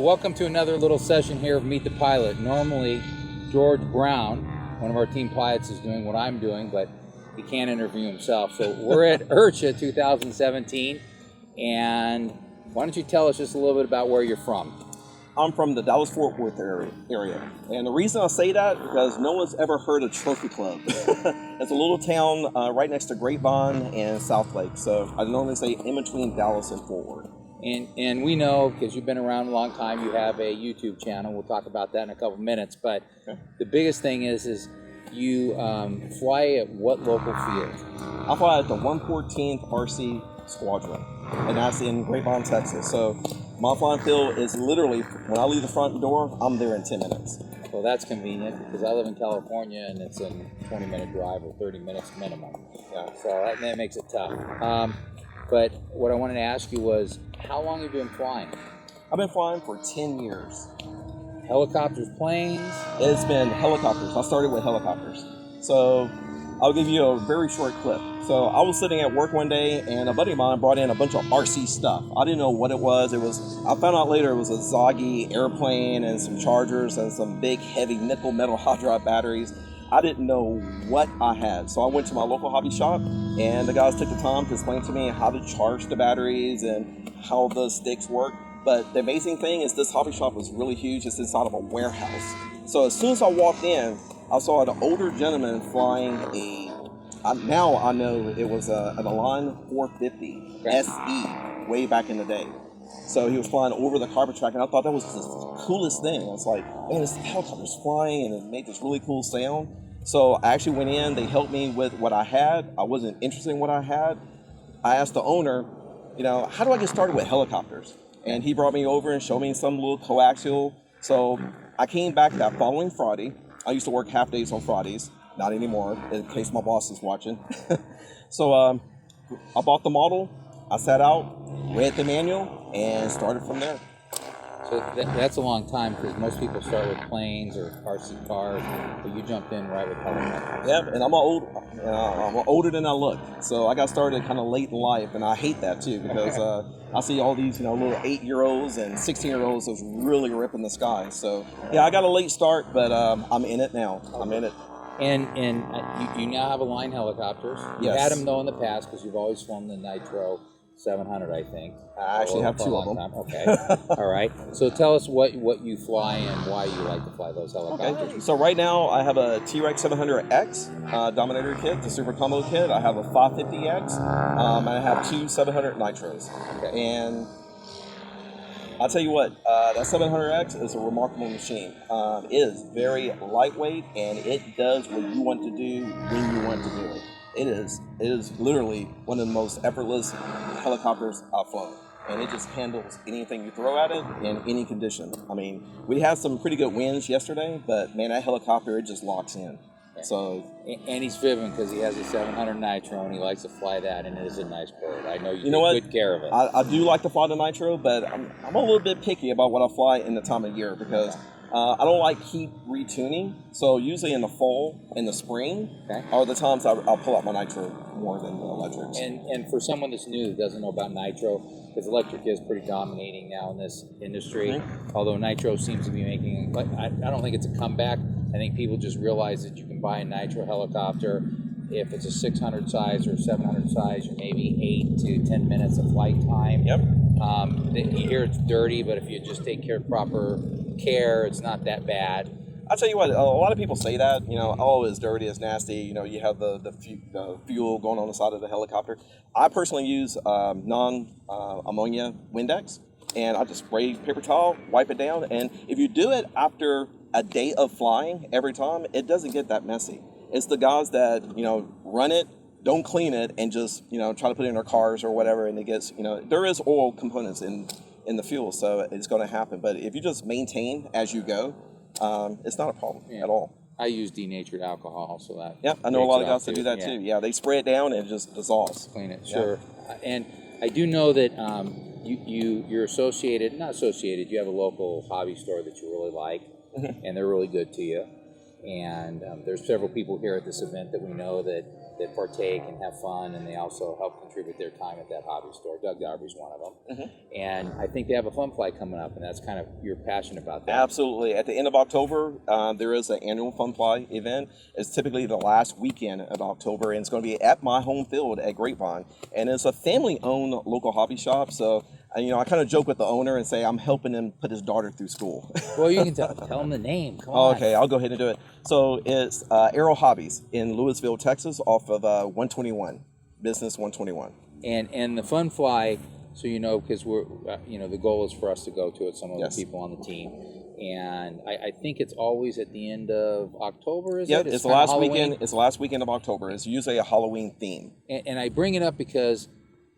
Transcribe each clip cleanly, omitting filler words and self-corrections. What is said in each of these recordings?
welcome to another little session here of Meet the Pilot. Normally, George Brown, one of our team pilots, is doing what I'm doing, but he can't interview himself. So we're at IRCHA 2017, and why don't you tell us just a little bit about where you're from? I'm from the Dallas-Fort Worth area. And the reason I say that is because no one's ever heard of Trophy Club. It's a little town right next to Grapevine and South Lake. So I normally say in between Dallas and Fort Worth. And we know, because you've been around a long time, you have a YouTube channel. We'll talk about that in a couple minutes. But the biggest thing is you fly at what local field? I fly at the 114th RC Squadron, and that's in Grapevine, Texas. So my flying field is literally, when I leave the front door, I'm there in 10 minutes. Well, that's convenient, because I live in California, and it's a 20-minute drive or 30 minutes minimum. Yeah, so that makes it tough. But what I wanted to ask you was, how long have you been flying? I've been flying for 10 years. Helicopters, planes? It's been helicopters. I started with helicopters. So I'll give you a very short clip. So I was sitting at work one day, and a buddy of mine brought in a bunch of RC stuff. I didn't know what it was. I found out later it was a Zoggy airplane and some chargers and some big heavy nickel metal hot drive batteries. I didn't know what I had. So I went to my local hobby shop, and the guys took the time to explain to me how to charge the batteries and how the sticks work. But the amazing thing is this hobby shop was really huge. It's inside of a warehouse. So as soon as I walked in, I saw an older gentleman flying now I know it was an Align 450 SE way back in the day. So he was flying over the carpet track, and I thought that was the coolest thing. I was like, man, this helicopter's flying, and it made this really cool sound. So I actually went in. They helped me with what I had. I wasn't interested in what I had. I asked the owner, how do I get started with helicopters? And he brought me over and showed me some little coaxial. So I came back that following Friday. I used to work half days on Fridays. Not anymore, in case my boss is watching. So I bought the model. I sat out, read the manual, and started from there. So that's a long time, because most people start with planes or RC cars, but you jumped in right with helicopters. Yep, and I'm older than I look. So I got started kind of late in life, and I hate that too, because I see all these little 8-year-olds and 16-year-olds that's really ripping the sky. So yeah, I got a late start, but I'm in it now. I'm in it. And you now have Align helicopters. You Yes. had them though in the past, because you've always flown the Nitro 700, I think. I actually have two of them. Okay. All right. So tell us what you fly and why you like to fly those helicopters. Okay. So right now I have a T-Rex 700X Dominator kit, the Super Combo kit. I have a 550X. And I have two 700 Nitros. Okay. And I'll tell you what, that 700X is a remarkable machine. It is very lightweight, and it does what you want to do when you want to do it. It is literally one of the most effortless helicopters I've flown. And it just handles anything you throw at it in any condition. I mean, we had some pretty good winds yesterday, but man, that helicopter, it just locks in. So, and he's fibbing, because he has a 700 Nitro, and he likes to fly that, and it is a nice bird. I know you take good care of it. I do like to fly the Nitro, but I'm a little bit picky about what I fly in the time of year, because I don't like keep retuning. So usually in the fall and the spring are the times I'll pull out my Nitro more than the electrics. And for someone that's new that doesn't know about Nitro, because electric is pretty dominating now in this industry, although Nitro seems to be making, I don't think it's a comeback. I think people just realize that you can buy a Nitro helicopter. If it's a 600 size or 700 size, you're maybe 8 to 10 minutes of flight time. Yep. You hear it's dirty, but if you just take proper care, it's not that bad. I'll tell you what, a lot of people say that, oh, it's dirty, it's nasty, you have the fuel going on the side of the helicopter. I personally use non-ammonia Windex, and I just spray paper towel, wipe it down, and if you do it after a day of flying every time, it doesn't get that messy. It's the guys that, run it, don't clean it, and just, try to put it in their cars or whatever, and it gets, there is oil components in the fuel, so it's going to happen. But if you just maintain as you go, it's not a problem at all. I use denatured alcohol, so that. Yeah, I know a lot of guys that do that too. Yeah, they spray it down and it just dissolves. Clean it, sure. And I do know that you're associated, not associated, you have a local hobby store that you really like, and they're really good to you. And there's several people here at this event that we know that partake and have fun, and they also help contribute their time at that hobby store. Doug Darby's one of them. And I think they have a fun fly coming up, and that's kind of, you're passionate about that. Absolutely. At the end of October, there is an annual fun fly event. It's typically the last weekend of October, and it's going to be at my home field at Grapevine. And it's a family-owned local hobby shop, so I kind of joke with the owner and say I'm helping him put his daughter through school. Well, you can tell him the name. Come on. Okay, I'll go ahead and do it. So it's Arrow Hobbies in Louisville, Texas, off of 121, Business 121. And the fun fly, so because we're the goal is for us to go to it. Some of the people on the team, and I think it's always at the end of October. Is it? It's the last weekend. It's the last weekend of October. It's usually a Halloween theme. And I bring it up because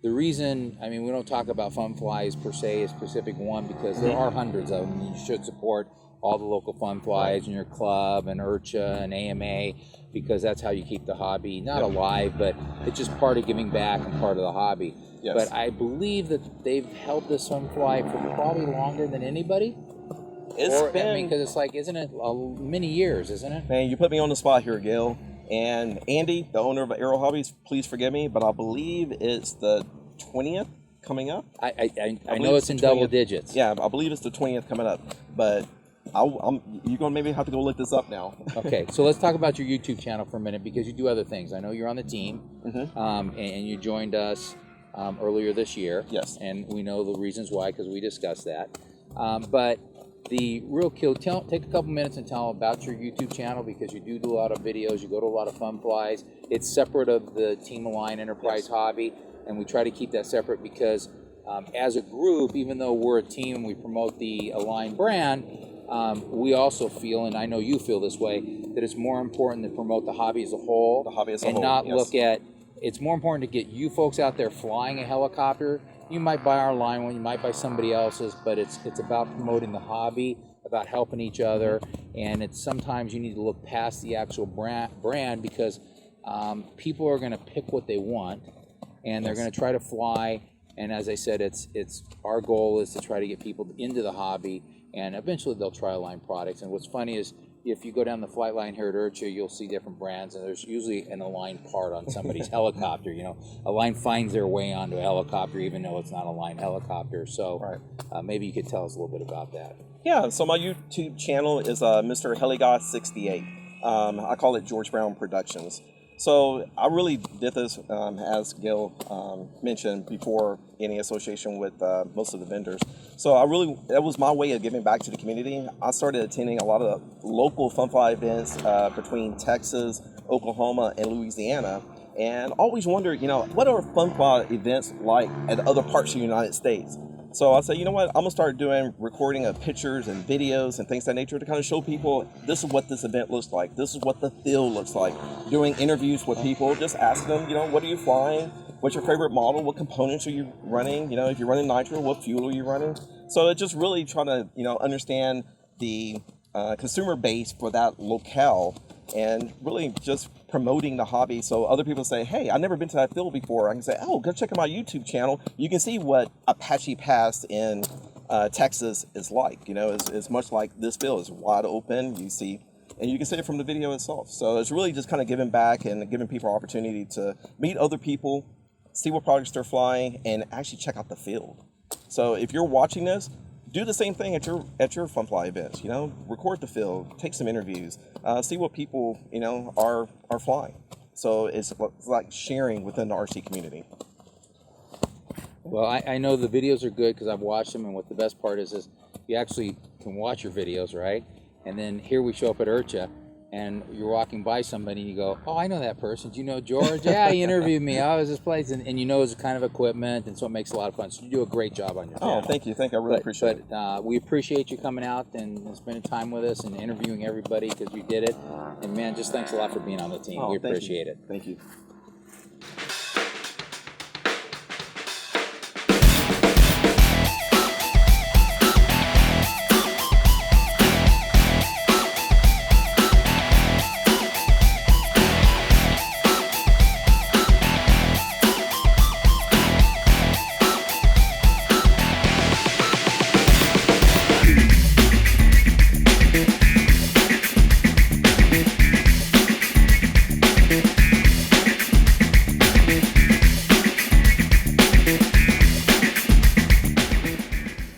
the reason, we don't talk about fun flies per se, a specific one, because there are hundreds of them. You should support all the local fun flies in your club and IRCHA and AMA, because that's how you keep the hobby not alive, but it's just part of giving back and part of the hobby. Yes. But I believe that they've held this fun fly for probably longer than anybody. Because it's like, isn't it many years, isn't it? Man, you put me on the spot here, Gale. And Andy, the owner of Arrow Hobbies, please forgive me, but I believe it's the 20th coming up. I know it's in double digits. Yeah, I believe it's the 20th coming up. But you're going to maybe have to go look this up now. Okay, so let's talk about your YouTube channel for a minute, because you do other things. I know you're on the team, and you joined us earlier this year. Yes. And we know the reasons why, because we discussed that. But the real kill, take a couple minutes and tell them about your YouTube channel, because you do a lot of videos, you go to a lot of fun flies. It's separate of the Team Align Enterprise hobby, and we try to keep that separate because as a group, even though we're a team and we promote the Align brand, we also feel, and I know you feel this way, that it's more important to promote the hobby as a whole. The hobby as a whole, and not look at, it's more important to get you folks out there flying a helicopter. You might buy our line one, you might buy somebody else's, but it's about promoting the hobby, about helping each other, and it's sometimes you need to look past the actual brand because people are going to pick what they want, and they're going to try to fly. And as I said, it's our goal is to try to get people into the hobby, and eventually they'll try Align products. And what's funny is, if you go down the flight line here at IRCHA, you'll see different brands, and there's usually an Align part on somebody's helicopter. Align finds their way onto a helicopter, even though it's not a Align helicopter. So maybe you could tell us a little bit about that. Yeah, so my YouTube channel is Mr. Heligas68. I call it George Brown Productions. So I really did this, as Gale mentioned, before any association with most of the vendors. So that was my way of giving back to the community. I started attending a lot of local fun fly events between Texas, Oklahoma, and Louisiana, and always wondered, what are fun fly events like at other parts of the United States? So I said, you know what, I'm going to start doing recording of pictures and videos and things of that nature to kind of show people this is what this event looks like. This is what the field looks like. Doing interviews with people, just ask them, what are you flying? What's your favorite model? What components are you running? If you're running nitro, what fuel are you running? So it's just really trying to, understand the consumer base for that locale, and really just promoting the hobby. So other people say, hey, I've never been to that field before. I can say, oh, go check out my YouTube channel. You can see what Apache Pass in Texas is like. It's much like this field. It's wide open. You see, and you can see it from the video itself. So it's really just kind of giving back and giving people opportunity to meet other people, see what products they're flying, and actually check out the field. So if you're watching this, do the same thing at your fun fly events. Record the field, take some interviews, see what people are flying. So it's like sharing within the RC community. Well, I know the videos are good because I've watched them, and what the best part is you actually can watch your videos, right? And then here we show up at IRCHA, and you're walking by somebody and you go, oh, I know that person. Do you know George? Yeah, he interviewed me. I was this place. And it's kind of equipment, and so it makes a lot of fun. So you do a great job on your channel. Oh, thank you. I really appreciate it. But we appreciate you coming out and spending time with us and interviewing everybody, because you did it. And, man, just thanks a lot for being on the team. We appreciate it. Thank you.